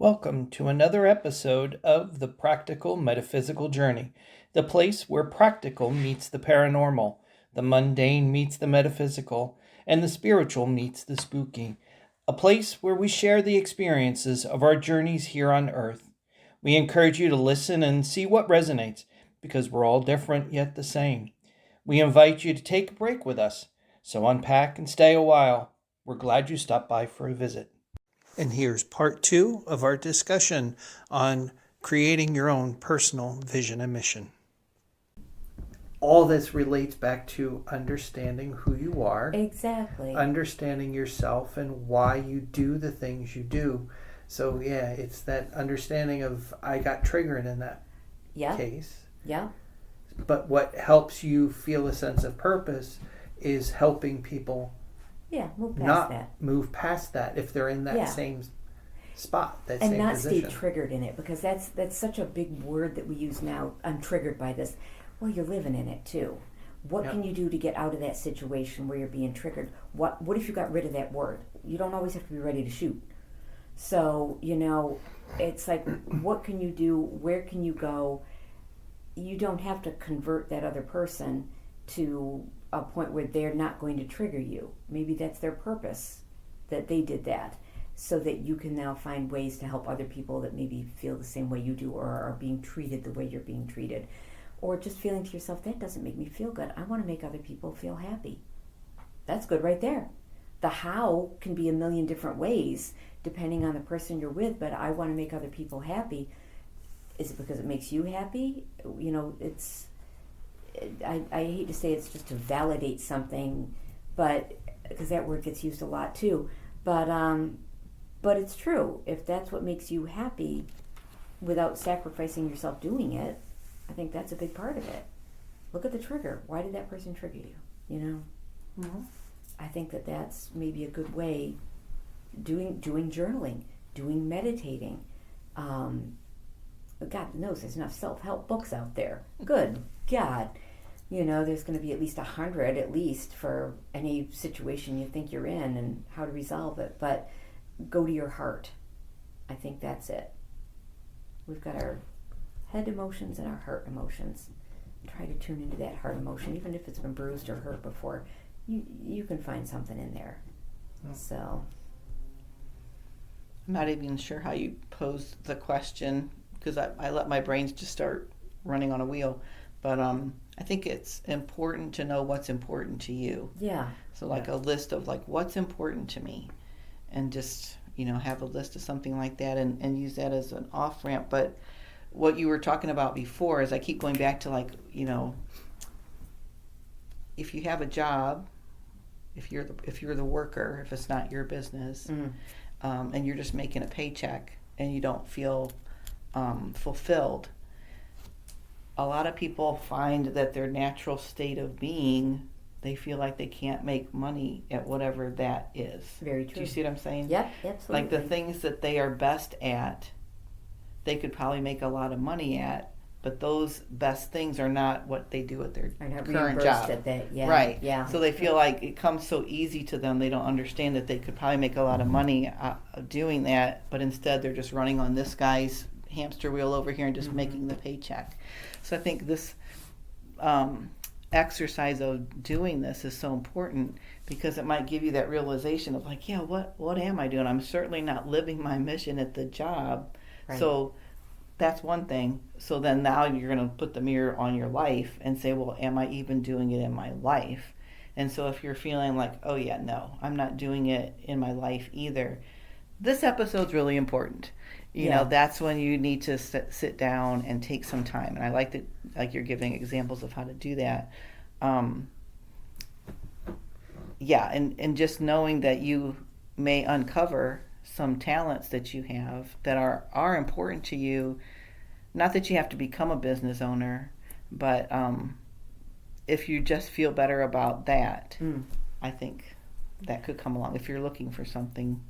Welcome to another episode of The Practical Metaphysical Journey, the place where practical meets the paranormal, the mundane meets the metaphysical, and the spiritual meets the spooky. A place where we share the experiences of our journeys here on Earth. We encourage you to listen and see what resonates, because we're all different yet the same. We invite you to take a break with us, so unpack and stay a while. We're glad you stopped by for a visit. And here's part 2 of our discussion on creating your own personal vision and mission. All this relates back to understanding who you are, Exactly. understanding yourself and why you do the things you do. So yeah, it's that understanding of I got triggered in that case. Yeah. But what helps you feel a sense of purpose is helping people move past that if they're in that same spot, that and same not position. Stay triggered in it, because that's such a big word that we use now. I'm triggered by this. Well, you're living in it too. What can you do to get out of that situation where you're being triggered? What if you got rid of that word? You don't always have to be ready to shoot. So, it's like, what can you do? Where can you go? You don't have to convert that other person to a point where they're not going to trigger you. Maybe that's their purpose, that they did that, so that you can now find ways to help other people that maybe feel the same way you do, or are being treated the way you're being treated. Or just feeling to yourself, that doesn't make me feel good. I want to make other people feel happy. That's good right there. The how can be a million different ways depending on the person you're with, but I want to make other people happy. Is it because it makes you happy? I hate to say it's just to validate something, but because that word gets used a lot too. But it's true. If that's what makes you happy, without sacrificing yourself doing it, I think that's a big part of it. Look at the trigger. Why did that person trigger you? Mm-hmm. I think that's maybe a good way. Doing journaling, doing meditating. God knows there's enough self-help books out there. Good God. There's going to be at least 100 at least for any situation you think you're in and how to resolve it. But go to your heart. I think that's it. We've got our head emotions and our heart emotions. Try to tune into that heart emotion, even if it's been bruised or hurt before. You can find something in there. So I'm not even sure how you posed the question, because I let my brains just start running on a wheel. But I think it's important to know what's important to you. Yeah. So a list of what's important to me, and just have a list of something like that, and use that as an off ramp. But what you were talking about before is I keep going back to if you have a job, if you're the worker, if it's not your business, and you're just making a paycheck and you don't feel fulfilled. A lot of people find that their natural state of being, they feel like they can't make money at whatever that is. Very true. Do you see what I'm saying? Yep, absolutely. The things that they are best at, they could probably make a lot of money at, but those best things are not what they do at their current job. At that. Yeah. Right. Yeah. So they feel like it comes so easy to them, they don't understand that they could probably make a lot of money doing that, but instead they're just running on this guy's hamster wheel over here and just making the paycheck. So I think this exercise of doing this is so important, because it might give you that realization of what am I doing? I'm certainly not living my mission at the job. Right. So that's one thing. So then now you're going to put the mirror on your life and say, well, am I even doing it in my life? And so if you're feeling like, oh yeah, no, I'm not doing it in my life either, this episode's really important. You know, that's when you need to sit down and take some time. And I like that, you're giving examples of how to do that. And just knowing that you may uncover some talents that you have that are important to you. Not that you have to become a business owner, but if you just feel better about that, I think that could come along if you're looking for something.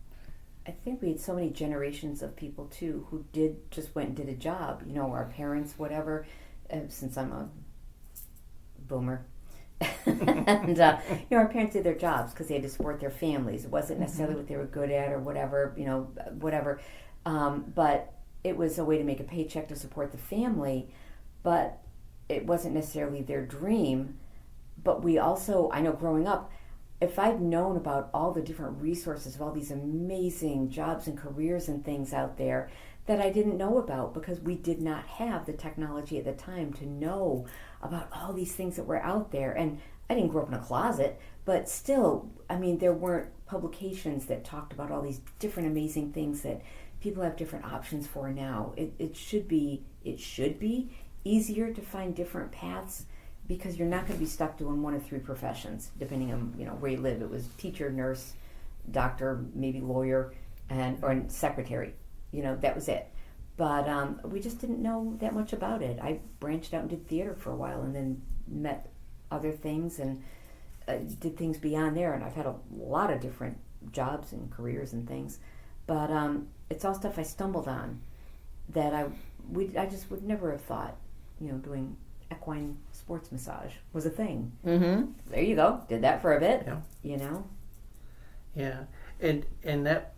I think we had so many generations of people too who just went and did a job. Our parents, whatever. Since I'm a boomer, and our parents did their jobs because they had to support their families. It wasn't necessarily what they were good at or whatever. But it was a way to make a paycheck to support the family, but it wasn't necessarily their dream. But we also, I know growing up, if I'd known about all the different resources of all these amazing jobs and careers and things out there that I didn't know about because we did not have the technology at the time to know about all these things that were out there. And I didn't grow up in a closet, but still, I mean, there weren't publications that talked about all these different amazing things that people have different options for now. It should be easier to find different paths because you're not going to be stuck doing one of three professions, depending on where you live. It was teacher, nurse, doctor, maybe lawyer, or secretary. That was it. But we just didn't know that much about it. I branched out and did theater for a while, and then met other things and did things beyond there. And I've had a lot of different jobs and careers and things. But it's all stuff I stumbled on that I just would never have thought. Doing equine sports massage was a thing. Mm-hmm. There you go. Did that for a bit. Yeah. Yeah, and that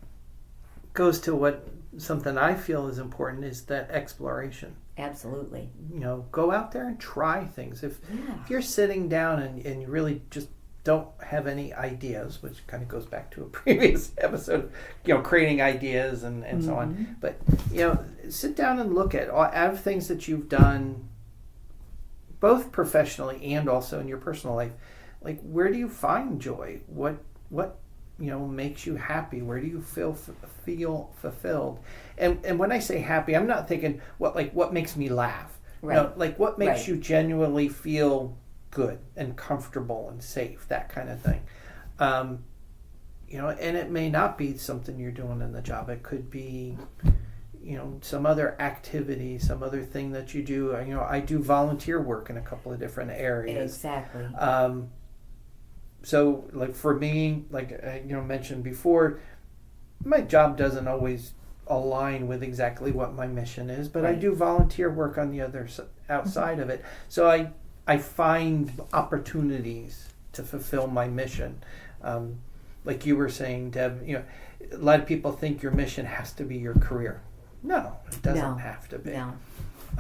goes to something I feel is important is that exploration. Absolutely. Go out there and try things. If you're sitting down and you really just don't have any ideas, which kind of goes back to a previous episode, creating ideas and so on. But, sit down and look at all things that you've done, both professionally and also in your personal life. Like, where do you find joy? What makes you happy? Where do you feel fulfilled? And when I say happy, I'm not thinking what makes me laugh. Right. No, what makes you genuinely feel good and comfortable and safe, that kind of thing. And it may not be something you're doing in the job. It could be, some other activity, some other thing that you do. I do volunteer work in a couple of different areas. Exactly. So, for me, mentioned before, my job doesn't always align with exactly what my mission is, but I do volunteer work on the other outside of it. So I find opportunities to fulfill my mission. Like you were saying, Deb, a lot of people think your mission has to be your career. No, it doesn't have to be. No.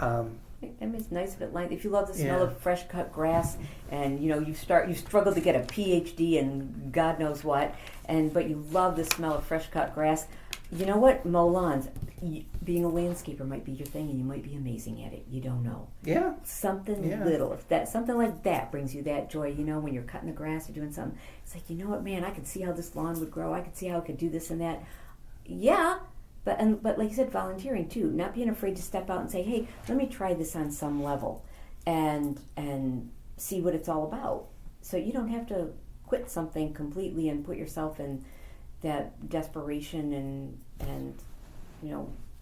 I mean, it's nice of it. Like if you love the smell Yeah. of fresh cut grass, and you struggle to get a PhD and God knows what, but you love the smell of fresh cut grass. You know what? Mow lawns. Being a landscaper might be your thing, and you might be amazing at it. You don't know. Yeah. Something little. If something like that brings you that joy, when you're cutting the grass or doing something, it's like, you know what, man, I could see how this lawn would grow. I could see how I could do this and that. Yeah. But like you said, volunteering too. Not being afraid to step out and say, hey, let me try this on some level, and see what it's all about. So you don't have to quit something completely and put yourself in that desperation and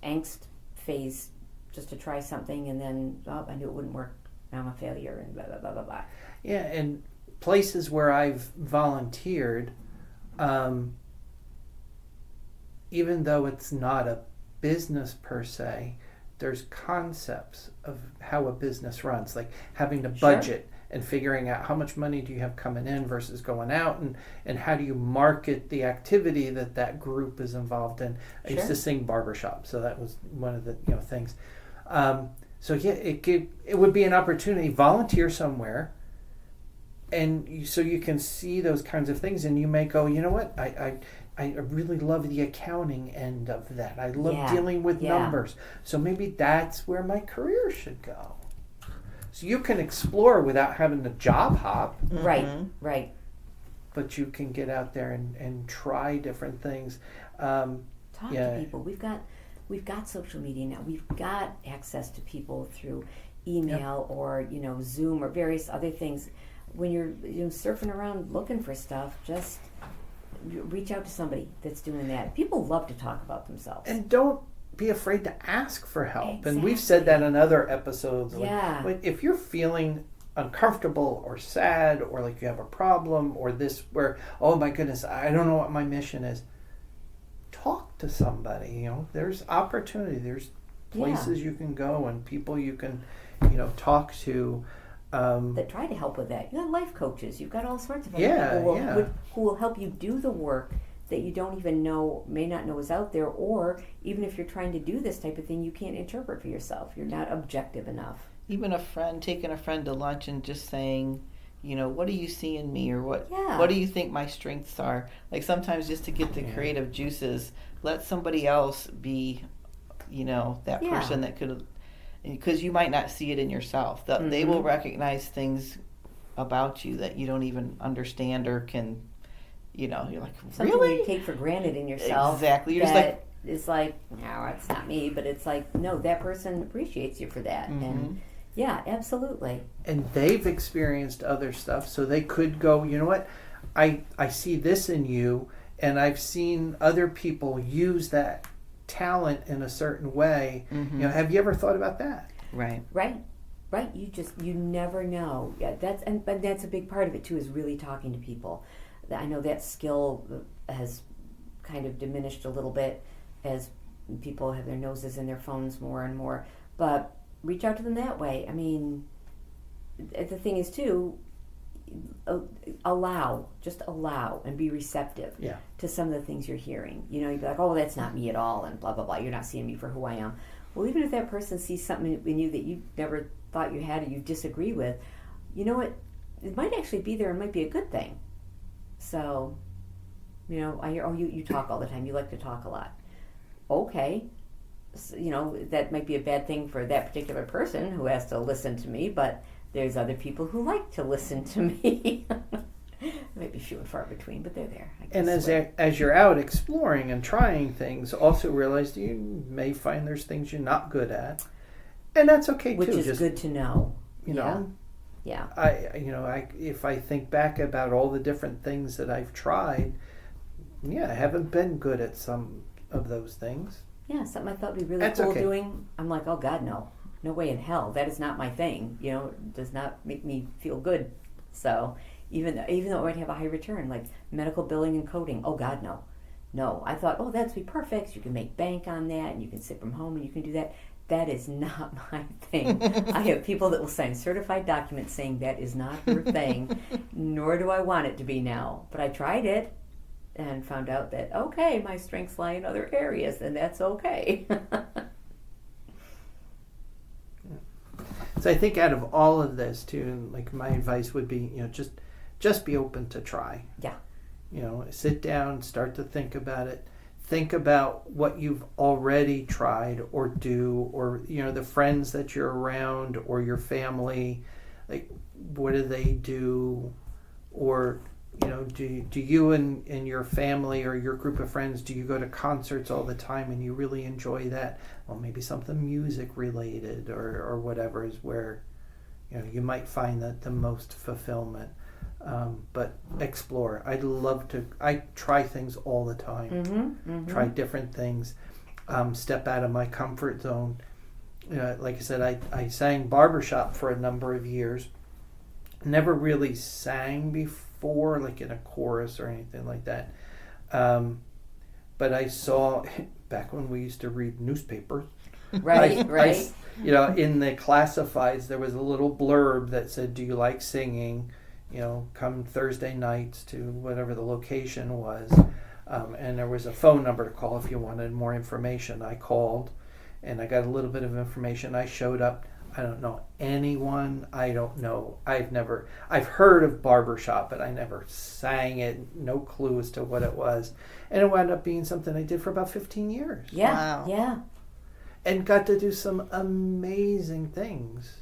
angst phase just to try something, and then I knew it wouldn't work. Now I'm a failure, and blah blah blah blah blah. Yeah, and places where I've volunteered, even though it's not a business per se, there's concepts of how a business runs, like having to budget and figuring out how much money do you have coming in versus going out, and how do you market the activity that group is involved in. I used to sing barbershop, so that was one of the things. So yeah, it would be an opportunity. Volunteer somewhere, and so you can see those kinds of things, and you may go, you know what, I really love the accounting end of that. I love dealing with numbers. So maybe that's where my career should go. So you can explore without having to job hop. Right. But you can get out there and try different things. Talk to people. We've got social media now. We've got access to people through email or Zoom or various other things. When you're surfing around looking for stuff, just reach out to somebody that's doing that. People love to talk about themselves. And don't be afraid to ask for help. Exactly. And we've said that in other episodes. Yeah. If you're feeling uncomfortable or sad or like you have a problem or this where, oh my goodness, I don't know what my mission is, talk to somebody. There's opportunity. There's places you can go and people you can, talk to. That try to help with that. You got life coaches. You've got all sorts of other people who will help you do the work that you don't even know, may not know is out there, or even if you're trying to do this type of thing, you can't interpret for yourself. You're not objective enough. Even a friend, taking a friend to lunch and just saying, you know, what do you see in me, or what do you think my strengths are? Like sometimes just to get the creative juices, let somebody else be, you know, that person that could, because you might not see it in yourself. They will recognize things about you that you don't even understand or can, you know, you're like, something really? you take for granted in yourself. Exactly. You're just like, it's like, no, it's not me, but it's like, no, that person appreciates you for that. And yeah, absolutely. And they've experienced other stuff, so they could go, you know what, I see this in you, and I've seen other people use that talent in a certain way. You know, have you ever thought about that? Right. You never know. Yeah, but that's a big part of it too, is really talking to people. I know that skill has kind of diminished a little bit as people have their noses in their phones more and more, but reach out to them that way. I mean, the thing is too, allow and be receptive to some of the things you're hearing. You know, you'd be like, oh, that's not me at all, and blah blah blah, you're not seeing me for who I am. Well, even if that person sees something in you that you never thought you had or you disagree with, you know what, it might actually be there and might be a good thing. So, you know, I hear, oh, you talk all the time, you like to talk a lot. Okay, so, you know, that might be a bad thing for that particular person who has to listen to me, but there's other people who like to listen to me. Maybe few and far between, but they're there. And as you're out exploring and trying things, also realize you may find there's things you're not good at, and that's okay too. Which is good to know. You know. Yeah. If I think back about all the different things that I've tried, I haven't been good at some of those things. Yeah, something I thought would be really cool doing, I'm like, oh God, no way in hell. That is not my thing. You know, it does not make me feel good. So even though it might have a high return, like medical billing and coding, oh God, no. I thought, oh, that'd be perfect. You can make bank on that, and you can sit from home and you can do that. That is not my thing. I have people that will sign certified documents saying that is not her thing, nor do I want it to be now. But I tried it and found out that, okay, my strengths lie in other areas, and that's okay. So I think out of all of this too, like my advice would be, you know, just be open to try. Yeah. You know, sit down, start to think about it. Think about what you've already tried or do, or, you know, the friends that you're around or your family, like what do they do? Or, you know, do you and your family or your group of friends, do you go to concerts all the time and you really enjoy that? Well, maybe something music related or whatever is where, you know, you might find that the most fulfillment. But explore. I try things all the time. Try different things. Step out of my comfort zone. Like I said, I sang barbershop for a number of years. Never really sang before, like in a chorus or anything like that. But I saw, back when we used to read newspapers. Right. You know, in the classifieds, there was a little blurb that said, do you like singing? You know, come Thursday nights to whatever the location was. And there was a phone number to call if you wanted more information. I called and I got a little bit of information. I showed up. I don't know anyone. I don't know. I've heard of barbershop, but I never sang it. No clue as to what it was. And it wound up being something I did for about 15 years. Yeah. Wow. Yeah. And got to do some amazing things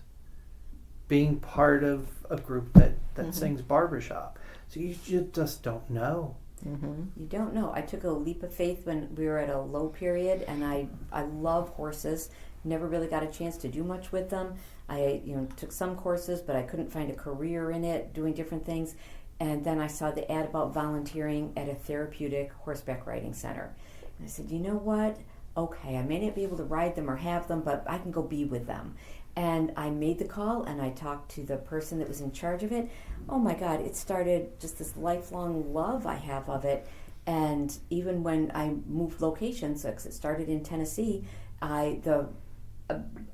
being part of a group that sings barbershop. So you just don't know. You don't know. I took a leap of faith when we were at a low period, and I love horses. Never really got a chance to do much with them. I took some courses, but I couldn't find a career in it, doing different things. And then I saw the ad about volunteering at a therapeutic horseback riding center. And I said, you know what? Okay, I may not be able to ride them or have them, but I can go be with them. And I made the call, and I talked to the person that was in charge of it. Oh my God, it started just this lifelong love I have of it. And even when I moved locations, because it started in Tennessee, the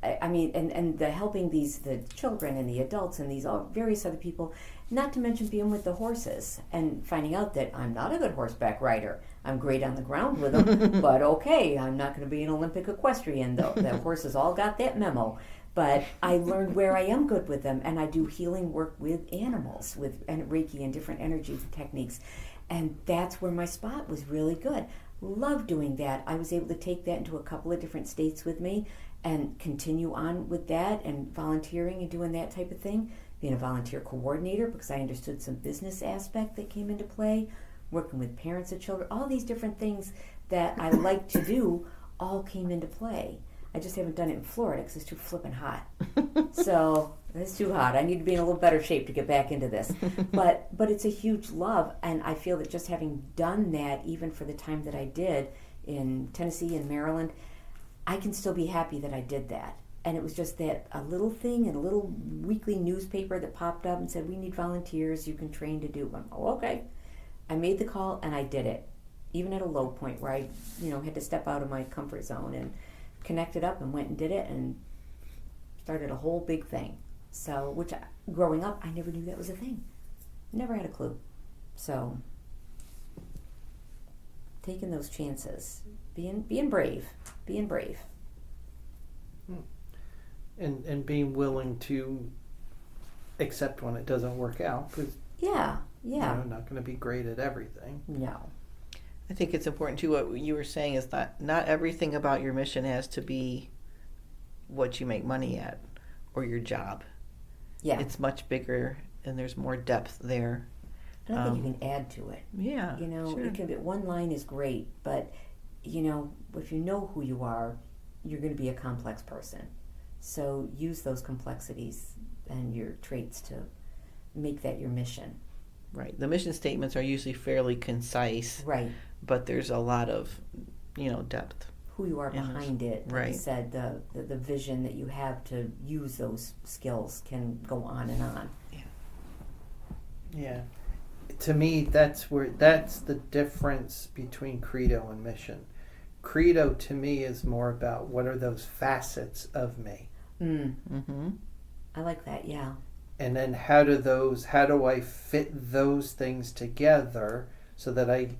I mean, and the helping the children and the adults and these all various other people, not to mention being with the horses and finding out that I'm not a good horseback rider. I'm great on the ground with them, but okay, I'm not going to be an Olympic equestrian. The horses all got that memo. But I learned where I am good with them, and I do healing work with animals, with Reiki and different energy techniques. And that's where my spot was really good. Love doing that. I was able to take that into a couple of different states with me and continue on with that and volunteering and doing that type of thing. Being a volunteer coordinator because I understood some business aspect that came into play, working with parents of children, all these different things that I like to do all came into play. I just haven't done it in Florida because it's too flippin' hot. So it's too hot. I need to be in a little better shape to get back into this. But it's a huge love, and I feel that just having done that, even for the time that I did in Tennessee and Maryland, I can still be happy that I did that. And it was just that a little thing in a little weekly newspaper that popped up and said, we need volunteers, you can train to do. I'm, oh, okay. I made the call and I did it. Even at a low point where I, had to step out of my comfort zone and connected up and went and did it and started a whole big thing. So, which growing up, I never knew that was a thing. Never had a clue. So, taking those chances, being brave. And being willing to accept when it doesn't work out, because yeah, not going to be great at everything. No. I think it's important too. What you were saying is that not everything about your mission has to be what you make money at or your job. Yeah, it's much bigger and there's more depth there. And I think you can add to it. Yeah, sure. It can be, one line is great, but if you know who you are, you're going to be a complex person. So use those complexities and your traits to make that your mission. Right. The mission statements are usually fairly concise. Right. But there's a lot of, depth. Who you are behind it. Like right. you said, the vision that you have to use those skills can go on and on. Yeah. To me, that's the difference between credo and mission. Credo to me is more about what are those facets of me. Mm-hmm. I like that, yeah. And then how do I fit those things together so that I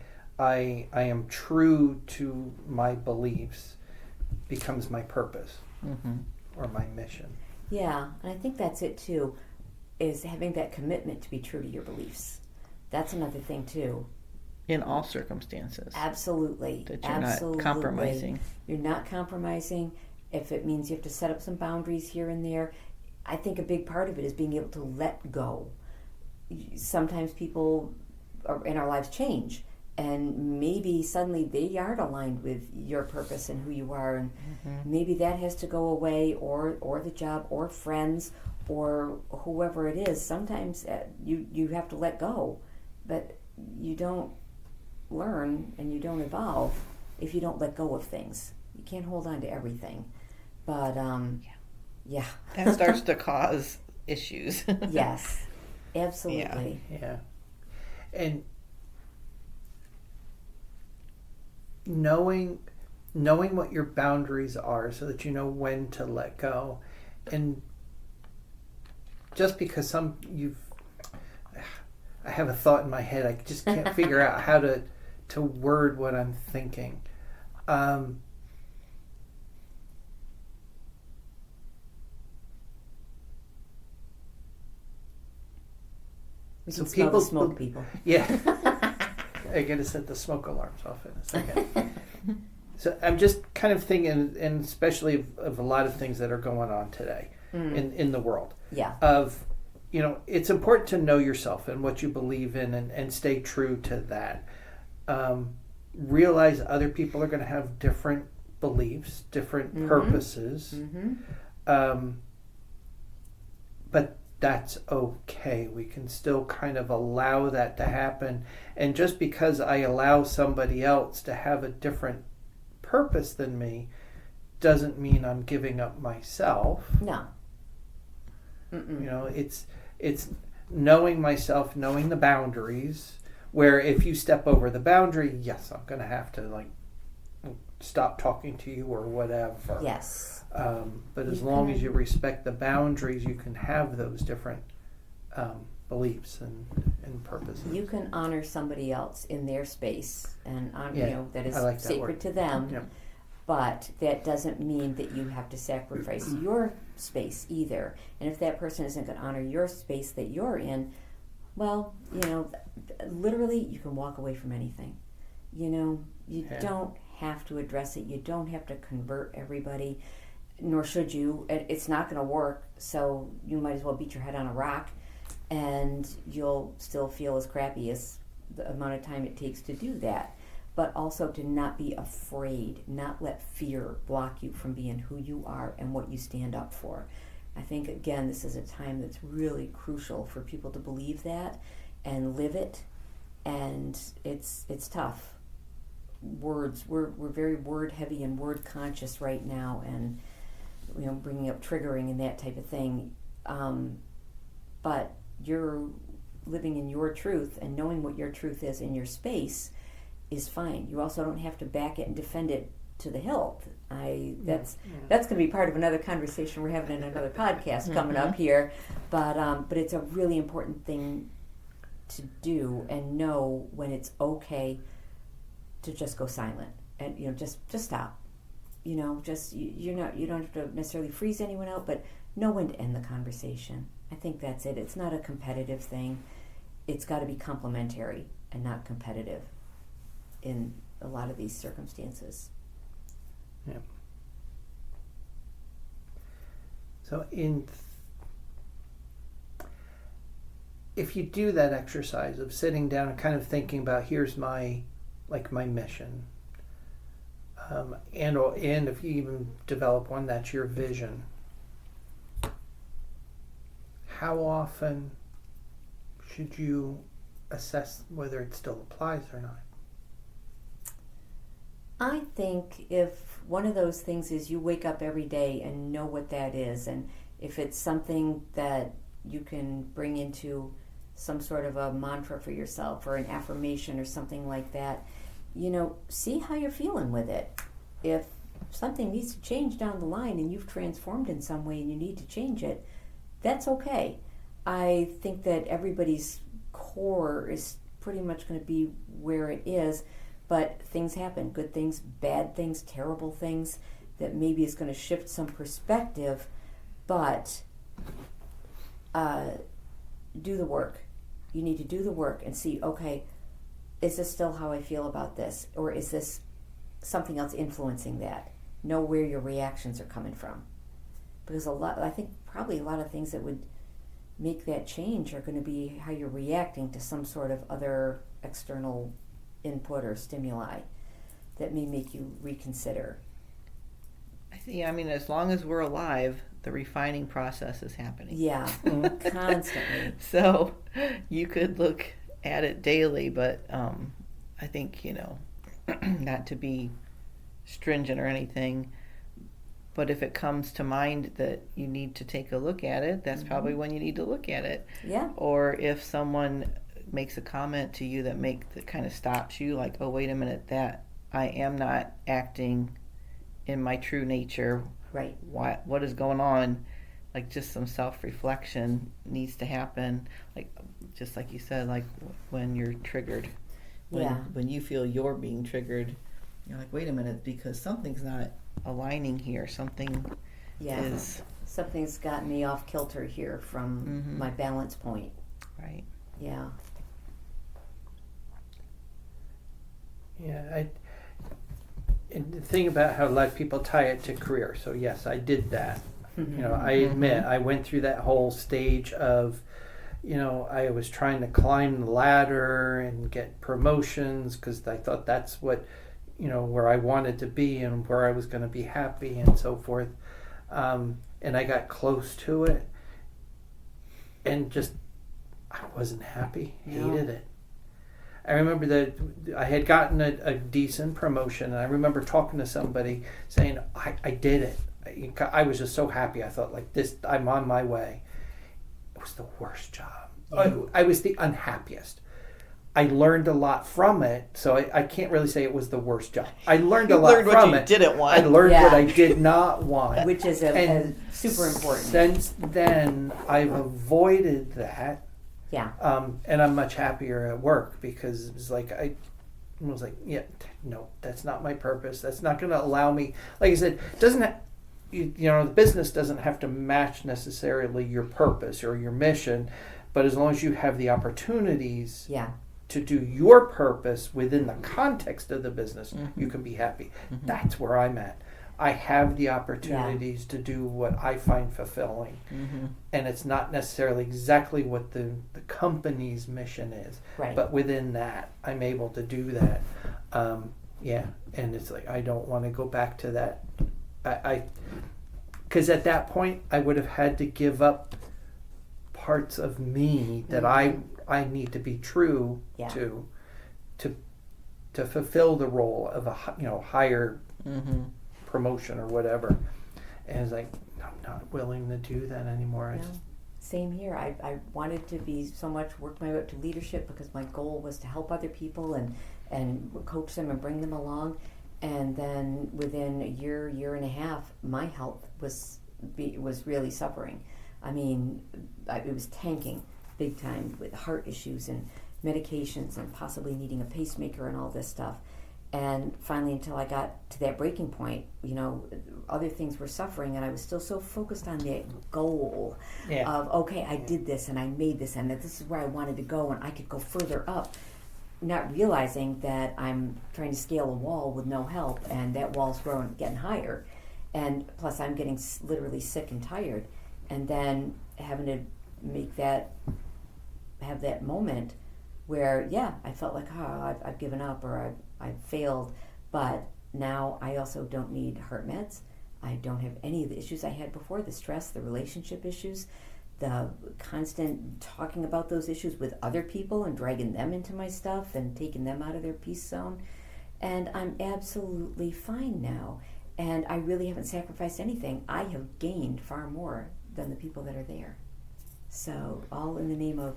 am true to my beliefs, becomes my purpose or my mission. Yeah, and I think that's it too, is having that commitment to be true to your beliefs. That's another thing too. In all circumstances. Absolutely. That you're not compromising. You're not compromising. If it means you have to set up some boundaries here and there, I think a big part of it is being able to let go. Sometimes people in our lives change, and maybe suddenly they aren't aligned with your purpose and who you are, and maybe that has to go away, or the job, or friends, or whoever it is. Sometimes you have to let go, but you don't learn and you don't evolve if you don't let go of things. You can't hold on to everything. But yeah. That starts to cause issues. Yes, absolutely. Yeah. And knowing what your boundaries are so that you know when to let go. And just because I have a thought in my head, I just can't figure out how to word what I'm thinking. We can smell the smoke, people. Yeah. I gotta set the smoke alarms off in a second. So I'm just kind of thinking, and especially of a lot of things that are going on today in the world. Yeah. Of, it's important to know yourself and what you believe in and stay true to that. Realize other people are going to have different beliefs, different purposes. But that's okay. We can still kind of allow that to happen. And just because I allow somebody else to have a different purpose than me doesn't mean I'm giving up myself. No. It's knowing myself, knowing the boundaries, where if you step over the boundary, yes, I'm going to have to stop talking to you or whatever. Yes. But as You long can- as you respect the boundaries, you can have those different beliefs and purposes. You can honor somebody else in their space, and Yeah, that is I like that sacred word. to them. Yep. But that doesn't mean that you have to sacrifice your space either. And if that person isn't going to honor your space that you're in, well, literally, you can walk away from anything. You Yeah. don't have to address it. You don't have to convert everybody, nor should you. It's not going to work, so you might as well beat your head on a rock, and you'll still feel as crappy as the amount of time it takes to do that. But also to not be afraid, not let fear block you from being who you are and what you stand up for. I think, again, this is a time that's really crucial for people to believe that and live it, and it's tough. Words, we're very word heavy and word conscious right now, and bringing up triggering and that type of thing. But you're living in your truth, and knowing what your truth is in your space is fine. You also don't have to back it and defend it to the hilt. That's going to be part of another conversation we're having in another podcast coming up here. But it's a really important thing to do, and know when it's okay to just go silent, and just stop. You don't have to necessarily freeze anyone out, but know when to end the conversation. I think that's it. It's not a competitive thing. It's got to be complementary and not competitive in a lot of these circumstances. Yeah. So if you do that exercise of sitting down and kind of thinking about, here's my mission, and if you even develop one that's your vision, how often should you assess whether it still applies or not? I think if one of those things is you wake up every day and know what that is, and if it's something that you can bring into some sort of a mantra for yourself or an affirmation or something like that, see how you're feeling with it. If something needs to change down the line and you've transformed in some way and you need to change it, that's okay. I think that everybody's core is pretty much going to be where it is, but things happen, good things, bad things, terrible things, that maybe is going to shift some perspective, but do the work. You need to do the work and see, okay, is this still how I feel about this? Or is this something else influencing that? Know where your reactions are coming from. Because I think probably a lot of things that would make that change are going to be how you're reacting to some sort of other external input or stimuli that may make you reconsider. As long as we're alive, the refining process is happening. Yeah, constantly. So you could look at it daily, but I think, not to be stringent or anything, but if it comes to mind that you need to take a look at it, that's probably when you need to look at it. Yeah. Or if someone makes a comment to you that kind of stops you, like, oh, wait a minute, that I am not acting in my true nature. Right. What is going on? Like, just some self-reflection needs to happen. Like, just like you said, like when you're triggered. When you feel you're being triggered, you're like, wait a minute, because something's not aligning here. Something's gotten me off kilter here from my balance point. Right. Yeah. Yeah, and the thing about how a lot of people tie it to career. So yes, I did that. I admit I went through that whole stage of, I was trying to climb the ladder and get promotions because I thought that's what, where I wanted to be and where I was going to be happy and so forth. And I got close to it and just, I wasn't happy, hated it. I remember that I had gotten a decent promotion, and I remember talking to somebody saying, I did it. I was just so happy. I thought, like, this, I'm on my way. It was the worst job. I was the unhappiest. I learned a lot from it, so I can't really say it was the worst job. I learned a You lot learned what from you it. didn't want. I learned Yeah. what I did not want. Which is And super important. Since then, I've avoided that, Yeah. and I'm much happier at work because it was like I was like, yeah, no, that's not my purpose. That's not going to allow me. Like I said, doesn't you know, the business doesn't have to match necessarily your purpose or your mission, but as long as you have the opportunities Yeah. to do your purpose within the context of the business, you can be happy. That's where I'm at. I have the opportunities to do what I find fulfilling. And it's not necessarily exactly what the company's mission is. Right. But within that, I'm able to do that. Yeah. And it's like, I don't want to go back to that. Because at that point, I would have had to give up parts of me that I need to be true Yeah. to fulfill the role of a higher promotion or whatever. And it's like, I'm not willing to do that anymore. No. Same here. I wanted to be so much, work my way up to leadership because my goal was to help other people and coach them and bring them along. And then within a year and a half, my health was really suffering. I mean, it was tanking big time with heart issues and medications and possibly needing a pacemaker and all this stuff. And finally, until I got to that breaking point, you know, other things were suffering, and I was still so focused on that goal of, okay, I did this and I made this, and that this is where I wanted to go, and I could go further up, not realizing that I'm trying to scale a wall with no help, and that wall's getting higher, and plus I'm getting literally sick and tired, and then having to have that moment where, yeah, I felt like, I've given up or I've failed, but now I also don't need heart meds. I don't have any of the issues I had before, the stress, the relationship issues, the constant talking about those issues with other people and dragging them into my stuff and taking them out of their peace zone. And I'm absolutely fine now. And I really haven't sacrificed anything. I have gained far more than the people that are there. So all in the name of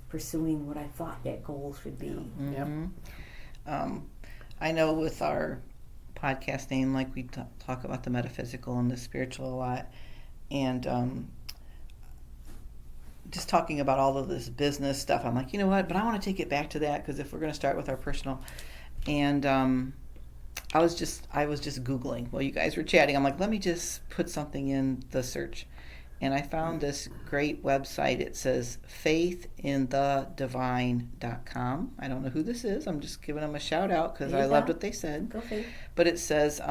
pursuing what I thought that goal should be. I know with our podcast name, like we talk about the metaphysical and the spiritual a lot, and just talking about all of this business stuff, I'm like, you know what, but I want to take it back to that, because if we're going to start with our personal, and I was just Googling while you guys were chatting. I'm like, let me just put something in the search. And I found this great website. It says faithinthedivine.com. I don't know who this is. I'm just giving them a shout out because I loved what they said. Go Faith. But it says,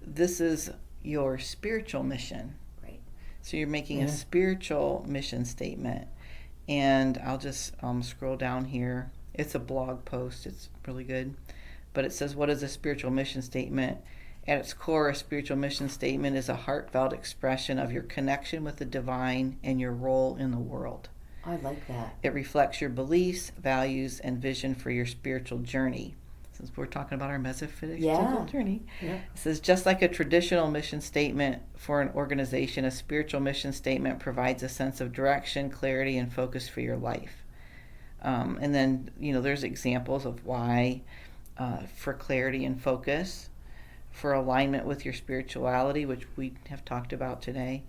this is your spiritual mission. Right. So you're making a spiritual mission statement. And I'll just scroll down here. It's a blog post. It's really good. But it says, what is a spiritual mission statement? At its core, a spiritual mission statement is a heartfelt expression of your connection with the divine and your role in the world. I like that. It reflects your beliefs, values, and vision for your spiritual journey. Since we're talking about our metaphysical journey. Yeah. It says, just like a traditional mission statement for an organization, a spiritual mission statement provides a sense of direction, clarity, and focus for your life. And then, there's examples of why, for clarity and focus, for alignment with your spirituality, which we have talked about today,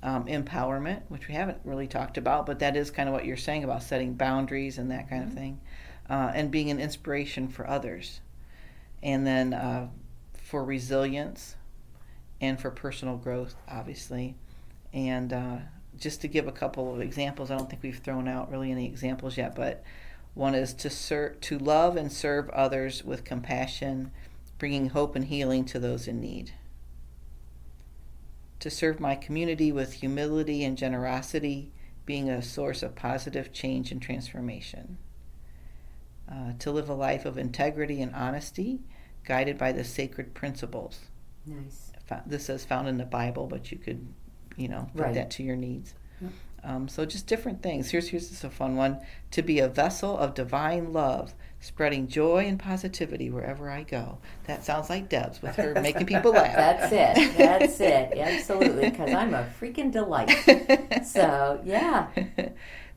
empowerment, which we haven't really talked about, but that is kind of what you're saying about setting boundaries and that kind of thing, and being an inspiration for others. And then for resilience and for personal growth, obviously. And just to give a couple of examples, I don't think we've thrown out really any examples yet, but one is to love and serve others with compassion, bringing hope and healing to those in need. To serve my community with humility and generosity, being a source of positive change and transformation. To live a life of integrity and honesty, guided by the sacred principles. Nice. This is found in the Bible, but you could, put that to your needs. Yep. So just different things. Here's just a fun one. To be a vessel of divine love, spreading joy and positivity wherever I go. That sounds like Deb's with her making people laugh. That's it. Absolutely, because I'm a freaking delight. So, yeah.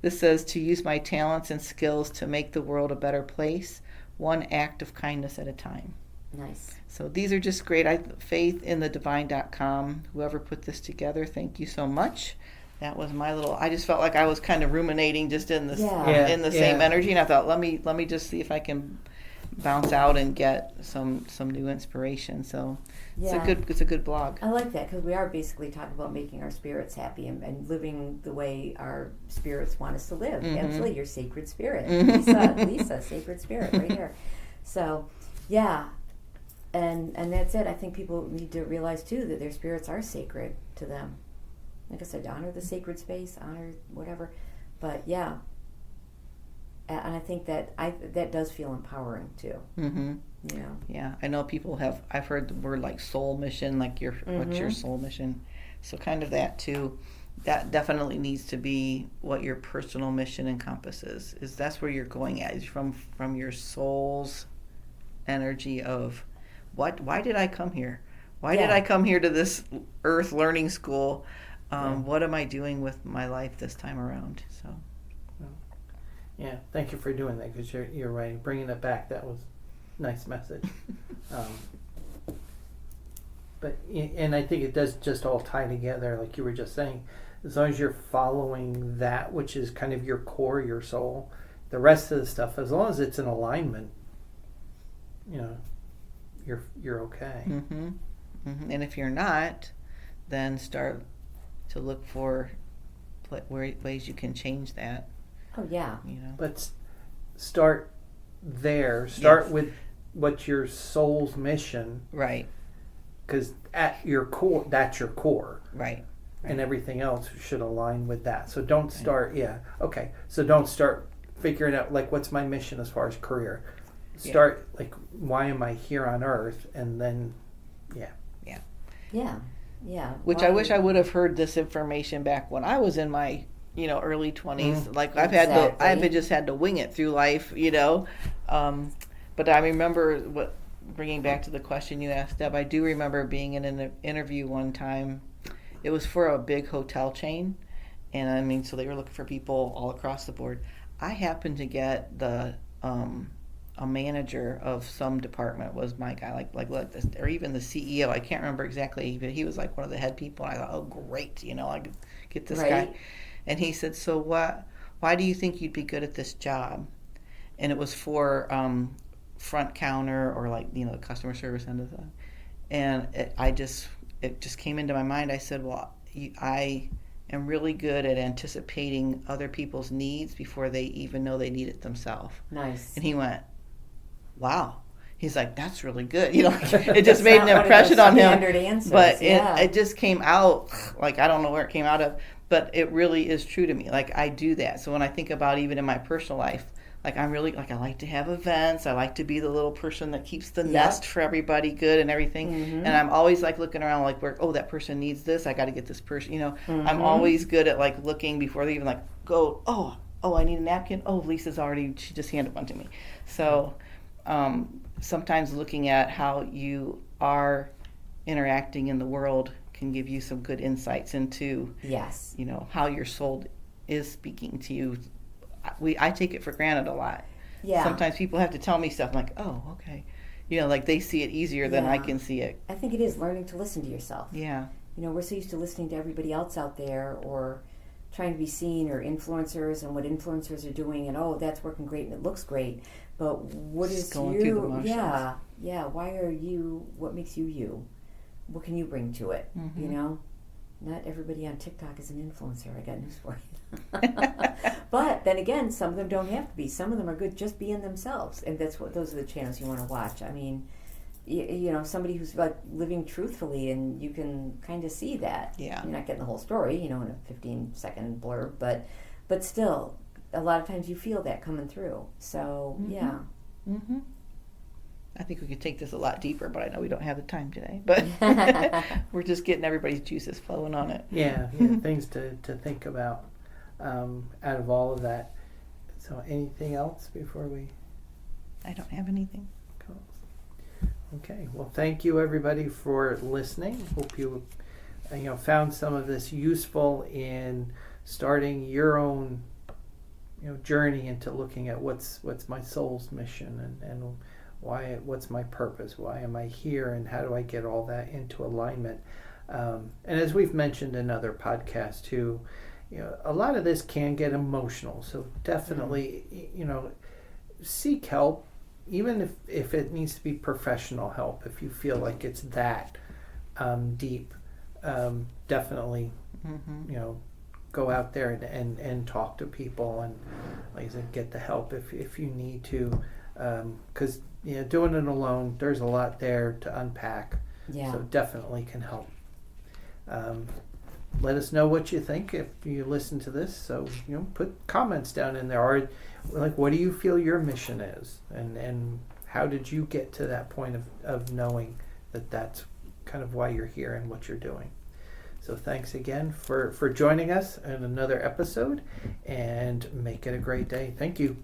This says to use my talents and skills to make the world a better place, one act of kindness at a time. Nice. So these are just great. faithinthedivine.com. Whoever put this together, thank you so much. That was my little. I just felt like I was kind of ruminating just in this in the same energy, and I thought, let me just see if I can bounce out and get some new inspiration. So it's a good blog. I like that because we are basically talking about making our spirits happy and living the way our spirits want us to live. Mm-hmm. Absolutely, your sacred spirit, Lisa, sacred spirit, right here. So, yeah, and that's it. I think people need to realize too that their spirits are sacred to them. Like I said, honor the sacred space, honor whatever. But yeah, and I think that that does feel empowering too. Mm-hmm. Yeah. Yeah, I know people have. I've heard the word like soul mission, like what's your soul mission? So kind of that too. That definitely needs to be what your personal mission encompasses. Is that's where you're going at? Is from your soul's energy of why did I come here? Why did I come here to this earth learning school? What am I doing with my life this time around? So, yeah, thank you for doing that because you're right. Bringing it back, that was a nice message. And I think it does just all tie together, like you were just saying. As long as you're following that, which is kind of your core, your soul, the rest of the stuff, as long as it's in alignment, you're okay. Mm-hmm. Mm-hmm. And if you're not, then start to look for ways you can change that. Oh yeah. But start there. Start with what's your soul's mission. Right. Because at your core, that's your core. Right. And everything else should align with that. So don't start. So don't start figuring out like what's my mission as far as career. Start like why am I here on Earth, and then Yeah. Which I wish I would have heard this information back when I was in my, early 20s. Mm-hmm. Like I've just had to wing it through life, But I remember bringing back to the question you asked, Deb, I do remember being in an interview one time. It was for a big hotel chain. And so they were looking for people all across the board. I happened to get a manager of some department was my guy, like this, or even the CEO. I can't remember exactly, but he was like one of the head people. And I thought, oh great, I could get this guy. And he said, so why do you think you'd be good at this job? And it was for front counter or the customer service end of the. And it just came into my mind. I said, well, I am really good at anticipating other people's needs before they even know they need it themselves. Nice. And he went, wow. He's like, that's really good. It just made an impression on him. Answers, but it just came out, I don't know where it came out of, but it really is true to me. I do that. So when I think about even in my personal life, I'm really, I like to have events. I like to be the little person that keeps the nest for everybody good and everything. Mm-hmm. And I'm always looking around that person needs this. I got to get this person, Mm-hmm. I'm always good at looking before they even go, oh, I need a napkin. Oh, she just handed one to me. So sometimes looking at how you are interacting in the world can give you some good insights into, how your soul is speaking to you. I take it for granted a lot. Yeah. Sometimes people have to tell me stuff. I'm like, oh, okay. They see it easier than I can see it. I think it is learning to listen to yourself. Yeah. We're so used to listening to everybody else out there or trying to be seen, or influencers and what influencers are doing, and that's working great and it looks great. But what is going through the motions. Yeah. Why are you? What makes you you? What can you bring to it? Mm-hmm. Not everybody on TikTok is an influencer. I got news for you. But then again, some of them don't have to be. Some of them are good just being themselves, and those are the channels you want to watch. Somebody who's living truthfully, and you can kind of see that. Yeah. You're not getting the whole story, in a 15-second blurb, but still, a lot of times you feel that coming through. So yeah. Mm-hmm. I think we could take this a lot deeper, but I know we don't have the time today. But we're just getting everybody's juices flowing on it. Yeah, things to think about out of all of that. So anything else before we... I don't have anything. Cool. Okay, well, thank you everybody for listening. Hope you found some of this useful in starting your own journey into looking at what's my soul's mission, and what's my purpose, why am I here, and how do I get all that into alignment. And as we've mentioned in other podcasts too, a lot of this can get emotional, so definitely seek help, even if it needs to be professional help. If you feel like it's that deep, definitely go out there and talk to people, and like I said, get the help if you need to, because doing it alone, there's a lot there to unpack. So definitely can help. Let us know what you think if you listen to this. So put comments down in there, or like, what do you feel your mission is, and how did you get to that point of knowing that that's kind of why you're here and what you're doing. So thanks again for joining us in another episode, and make it a great day. Thank you.